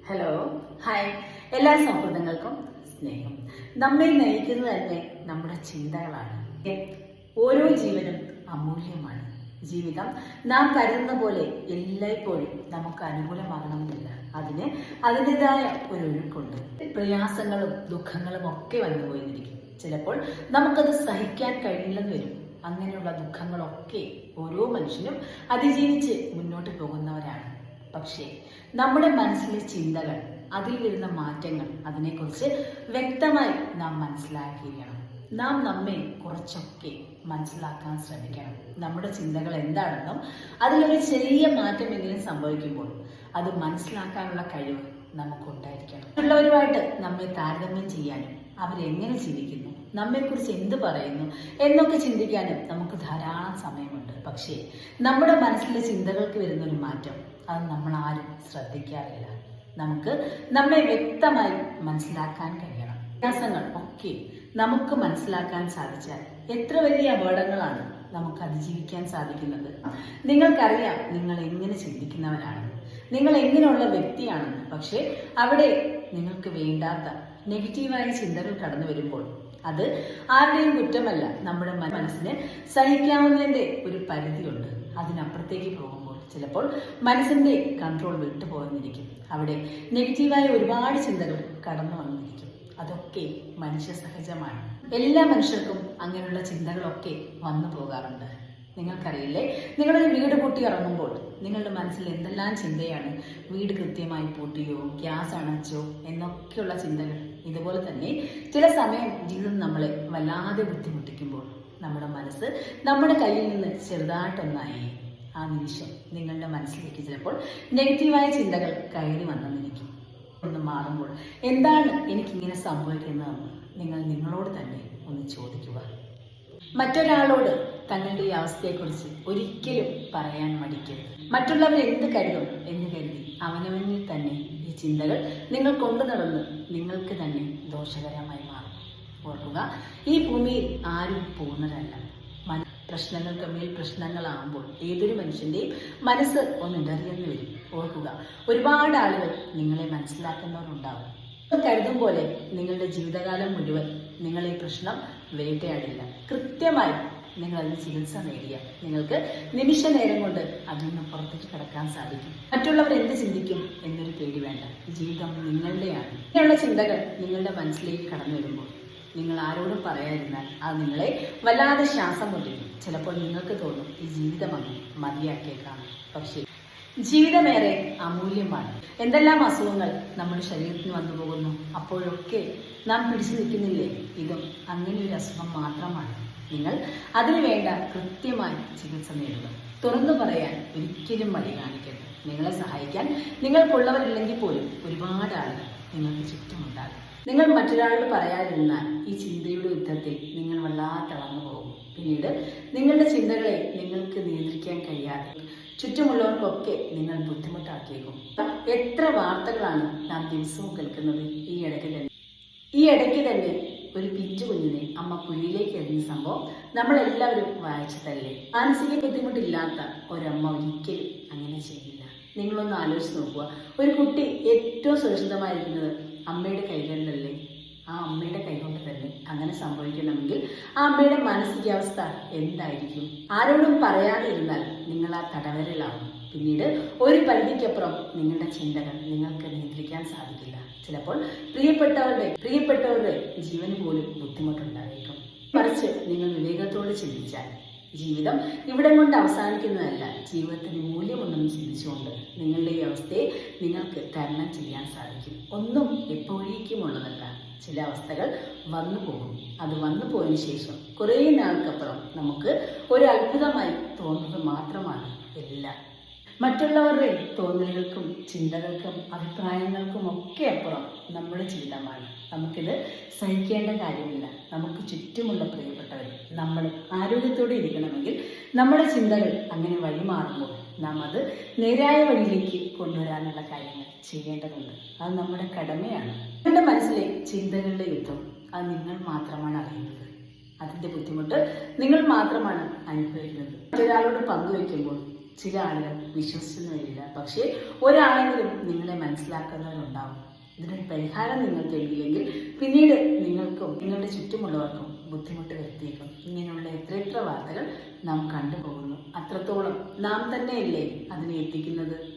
Hello, hi. എല്ലാ സൗഹൃദങ്ങൾക്കും സ്നേഹം. നമ്മെ നയിക്കുന്നത് തന്നെ നമ്മുടെ ചിന്തകളാണ്. ഓരോ ജീവനും അമൂല്യമാണ്. ജീവിതം നാം കരുതുന്ന പോലെ എല്ലായ്പ്പോഴും നമുക്ക് അനുകൂലമാകണമെന്നില്ല. അതിന് അതിൻ്റെതായ ഒരു ഒഴുക്കുണ്ട്. പ്രയാസങ്ങളും ദുഃഖങ്ങളും ഒക്കെ വന്നുപോയിരിക്കും. ചിലപ്പോൾ നമുക്കത് സഹിക്കാൻ കഴിയില്ലെന്ന് വരും. അങ്ങനെയുള്ള ദുഃഖങ്ങളൊക്കെ ഓരോ മനുഷ്യനും അതിജീവിച്ച് മുന്നോട്ട് പോകുന്നവരാണ്. പക്ഷേ നമ്മുടെ മനസ്സിലെ ചിന്തകൾ, അതിൽ വരുന്ന മാറ്റങ്ങൾ, അതിനെക്കുറിച്ച് വ്യക്തമായി നാം മനസ്സിലാക്കിയിരിക്കണം. നാം നമ്മെ കുറച്ചൊക്കെ മനസ്സിലാക്കാൻ ശ്രമിക്കണം. നമ്മുടെ ചിന്തകൾ എന്താണെന്നും അതിലൊരു ചെറിയ മാറ്റമെങ്കിലും സംഭവിക്കുമ്പോൾ അത് മനസ്സിലാക്കാനുള്ള കഴിവ് നമുക്കുണ്ടായിരിക്കണം. മറ്റുള്ളവരുമായിട്ട് നമ്മെ താരതമ്യം ചെയ്യാനും അവരെങ്ങനെ ജീവിക്കുന്നു, നമ്മെക്കുറിച്ച് എന്ത് പറയുന്നു എന്നൊക്കെ ചിന്തിക്കാനും നമുക്ക് ധാരാളം സമയമുണ്ട്. പക്ഷേ നമ്മുടെ മനസ്സിലെ ചിന്തകൾക്ക് വരുന്നൊരു മാറ്റം അത് നമ്മൾ ആരും ശ്രദ്ധിക്കാറില്ല. നമുക്ക് നമ്മെ വ്യക്തമായി മനസ്സിലാക്കാൻ കഴിയണം. വ്യത്യാസങ്ങൾ ഒക്കെ നമുക്ക് മനസ്സിലാക്കാൻ സാധിച്ചാൽ എത്ര വലിയ അപകടങ്ങളാണ് നമുക്ക് അതിജീവിക്കാൻ സാധിക്കുന്നത്. നിങ്ങൾക്കറിയാം നിങ്ങൾ എങ്ങനെ ചിന്തിക്കുന്നവരാണെന്ന്, നിങ്ങൾ എങ്ങനെയുള്ള വ്യക്തിയാണെന്ന്. പക്ഷേ അവിടെ നിങ്ങൾക്ക് വേണ്ടാത്ത നെഗറ്റീവായ ചിന്തകൾ കടന്നു വരുമ്പോൾ അത് ആരുടെയും കുറ്റമല്ല. നമ്മുടെ മനസ്സിന് സഹിക്കാവുന്നതിൻ്റെ ഒരു പരിധിയുണ്ട്. അതിനപ്പുറത്തേക്ക് പോകുമ്പോൾ ചിലപ്പോൾ മനസ്സിന്റെ കൺട്രോൾ വിട്ടുപോയെന്നിരിക്കും. അവിടെ നെഗറ്റീവായ ഒരുപാട് ചിന്തകൾ കടന്നു വന്നിരിക്കും. അതൊക്കെ മനുഷ്യ സഹജമാണ്. എല്ലാ മനുഷ്യർക്കും അങ്ങനെയുള്ള ചിന്തകളൊക്കെ വന്നു പോകാറുണ്ട്. നിങ്ങൾക്കറിയില്ലേ, നിങ്ങളൊരു വീട് പൂട്ടി ഇറങ്ങുമ്പോൾ നിങ്ങളുടെ മനസ്സിൽ എന്തെല്ലാം ചിന്തയാണ്. വീട് കൃത്യമായി പൂട്ടിയോ, ഗ്യാസ് അണച്ചോ എന്നൊക്കെയുള്ള ചിന്തകൾ. ഇതുപോലെ തന്നെ ചില സമയം ജീവിതം നമ്മളെ വല്ലാതെ ബുദ്ധിമുട്ടിക്കുമ്പോൾ നമ്മുടെ മനസ്സ് നമ്മുടെ കയ്യിൽ നിന്ന് ചെറുതായിട്ടൊന്നായി ആ നിമിഷം നിങ്ങളുടെ മനസ്സിലേക്ക് ചിലപ്പോൾ നെഗറ്റീവായ ചിന്തകൾ കയറി വന്നെന്നിരിക്കും. ഒന്ന് മാറുമ്പോൾ എന്താണ് എനിക്കിങ്ങനെ സംഭവിക്കുന്നതെന്ന് നിങ്ങൾ നിങ്ങളോട് തന്നെ ഒന്ന് ചോദിക്കുക. മറ്റൊരാളോട് തങ്ങളുടെ ഈ അവസ്ഥയെക്കുറിച്ച് ഒരിക്കലും പറയാൻ മടിക്കരുത്. മറ്റുള്ളവർ എന്ത് കരുതും എന്ന് കരുതി അവനവനിൽ തന്നെ ഈ ചിന്തകൾ നിങ്ങൾ കൊണ്ടു നടന്ന് നിങ്ങൾക്ക് തന്നെ ദോഷകരമായി മാറും. ഓർക്കുക, ഈ ഭൂമിയിൽ ആരും പൂർണ്ണരല്ല. പ്രശ്നങ്ങൾക്ക് മേൽ പ്രശ്നങ്ങളാകുമ്പോൾ ഏതൊരു മനുഷ്യന്റെയും മനസ്സ് ഒന്ന് ഇടറിയെന്ന് വരും. ഓർക്കുക, ഒരുപാട് ആളുകൾ നിങ്ങളെ മനസ്സിലാക്കുന്നവരുണ്ടാവും. കരുതും പോലെ നിങ്ങളുടെ ജീവിതകാലം മുഴുവൻ നിങ്ങളെ പ്രശ്നം വേട്ടയാടില്ല. കൃത്യമായി നിങ്ങൾ അതിന് ചികിത്സ നേടിയ നിങ്ങൾക്ക് നിമിഷ നേരം കൊണ്ട് അതിൽ നിന്ന് പുറത്തേക്ക് കിടക്കാൻ സാധിക്കും. മറ്റുള്ളവർ എന്ത് ചിന്തിക്കും എന്നൊരു പേടി വേണ്ട. ജീവിതം നിങ്ങളുടെയാണ്. ഇങ്ങനെയുള്ള ചിന്തകൾ നിങ്ങളുടെ മനസ്സിലേക്ക് കടന്നു വരുമ്പോൾ നിങ്ങൾ ആരോടും പറയാതിരുന്നാൽ അത് നിങ്ങളെ വല്ലാതെ ശ്വാസം മുട്ടിക്കും. ചിലപ്പോൾ നിങ്ങൾക്ക് തോന്നും ഈ ജീവിതം അങ്ങ് മതിയാക്കിയേക്കാം. പക്ഷേ ജീവിതമേറെ അമൂല്യമാണ്. എന്തെല്ലാം അസുഖങ്ങൾ നമ്മുടെ ശരീരത്തിന് വന്നു പോകുന്നു. അപ്പോഴൊക്കെ നാം പിടിച്ചു നിൽക്കുന്നില്ലേ? ഇതും അങ്ങനെ ഒരു അസുഖം മാത്രമാണ്. നിങ്ങൾ അതിനു വേണ്ട കൃത്യമായി ചികിത്സ നേടുക. തുറന്നു പറയാൻ ഒരിക്കലും മടി കാണിക്കരുത്. നിങ്ങളെ സഹായിക്കാൻ നിങ്ങൾക്കുള്ളവരില്ലെങ്കിൽ പോലും ഒരുപാട് ആളുകൾ നിങ്ങൾക്ക് ചുറ്റുമുണ്ടാകും. നിങ്ങൾ മറ്റൊരാളോട് പറയാതിരുന്നാൽ ഈ ചിന്തയുടെ യുദ്ധത്തിൽ നിങ്ങൾ വല്ലാതെ തളർന്നു പോകും. പിന്നീട് നിങ്ങളുടെ ചിന്തകളെ നിങ്ങൾക്ക് നിയന്ത്രിക്കാൻ കഴിയാതെ ചുറ്റുമുള്ളവർക്കൊക്കെ നിങ്ങൾ ബുദ്ധിമുട്ടാക്കിയേക്കും. എത്ര വാർത്തകളാണ് നാം ദിവസവും കേൾക്കുന്നത്. ഈ ഇടയ്ക്ക് തന്നെ ഒരു പിഞ്ചു കുഞ്ഞിനെ അമ്മ കുഴിയിലേക്ക് എറിഞ്ഞ സംഭവം നമ്മളെല്ലാവരും വായിച്ചതല്ലേ. മാനസിക ബുദ്ധിമുട്ടില്ലാത്ത ഒരമ്മ ഒരിക്കലും അങ്ങനെ ചെയ്യില്ല. നിങ്ങളൊന്ന് ആലോചിച്ച് നോക്കുക. ഒരു കുട്ടി ഏറ്റവും സുരക്ഷിതമായിരിക്കുന്നത് അമ്മയുടെ കൈകളിലല്ലേ? ആ അമ്മയുടെ കൈകൊണ്ട് തന്നെ അങ്ങനെ സംഭവിക്കണമെങ്കിൽ ആ അമ്മയുടെ മാനസികാവസ്ഥ എന്തായിരിക്കും? ആരോടും പറയാതെ ഇരുന്നാൽ നിങ്ങൾ ആ തടവരയിലാവും. പിന്നീട് ഒരു പരിധിക്കപ്പുറം നിങ്ങളുടെ ചിന്തകൾ നിങ്ങൾക്ക് നിയന്ത്രിക്കാൻ സാധിക്കില്ല. ചിലപ്പോൾ പ്രിയപ്പെട്ടവരുടെ ജീവന് പോലും ബുദ്ധിമുട്ടുണ്ടായേക്കും. മറിച്ച് നിങ്ങൾ വിവേകത്തോട് ചിന്തിച്ചാൽ ജീവിതം ഇവിടെ കൊണ്ട് അവസാനിക്കുന്നതല്ല, ജീവിതത്തിന് മൂല്യമുണ്ടെന്ന് ചിന്തിച്ചുകൊണ്ട് നിങ്ങളുടെ ഈ അവസ്ഥയെ നിങ്ങൾക്ക് തരണം ചെയ്യാൻ സാധിക്കും. ഒന്നും എപ്പോഴേക്കുമുള്ളതല്ല. ചില അവസ്ഥകൾ വന്നു പോകും. അത് വന്നു പോയതിനു ശേഷം കുറേ നാൾക്കപ്പുറം നമുക്ക് ഒരു അത്ഭുതമായി തോന്നുന്നത് മാത്രമാണ് എല്ലാം. മറ്റുള്ളവരുടെ തോന്നലുകൾക്കും ചിന്തകൾക്കും അഭിപ്രായങ്ങൾക്കും ഒക്കെ അപ്പുറം നമ്മുടെ ജീവിതമാണ്. നമുക്കിത് സഹിക്കേണ്ട കാര്യമില്ല. നമുക്ക് ചുറ്റുമുള്ള പ്രിയപ്പെട്ടവർ നമ്മൾ ആരോഗ്യത്തോടെ ഇരിക്കണമെങ്കിൽ നമ്മുടെ ചിന്തകൾ അങ്ങനെ വഴിമാറുമ്പോൾ നാം അത് നേരായ വഴിയിലേക്ക് കൊണ്ടുവരാനുള്ള കാര്യങ്ങൾ ചെയ്യേണ്ടതുണ്ട്. അത് നമ്മുടെ കടമയാണ്. നിങ്ങളുടെ മനസ്സിലെ ചിന്തകളുടെ യുദ്ധം അത് നിങ്ങൾ മാത്രമാണ് അറിയുന്നത്. അതിൻ്റെ ബുദ്ധിമുട്ട് നിങ്ങൾ മാത്രമാണ് അനുഭവിക്കുന്നത്. മറ്റൊരാളോട് പങ്കുവയ്ക്കുമ്പോൾ ചില ആളുകൾ വിശ്വസിച്ചെന്ന് വരില്ല. പക്ഷേ ഒരാളെങ്കിലും നിങ്ങളെ മനസ്സിലാക്കുന്നവരുണ്ടാവും. ഇതിനൊരു പരിഹാരം നിങ്ങൾക്ക് എഴുതിയില്ലെങ്കിൽ പിന്നീട് നിങ്ങൾക്കും നിങ്ങളുടെ ചുറ്റുമുള്ളവർക്കും ബുദ്ധിമുട്ട് വരുത്തിയേക്കും. ഇങ്ങനെയുള്ള എത്ര വാർത്തകൾ നാം കണ്ടുപോകുന്നു. അത്രത്തോളം നാം തന്നെയല്ലേ അതിനെ എത്തിക്കുന്നത്.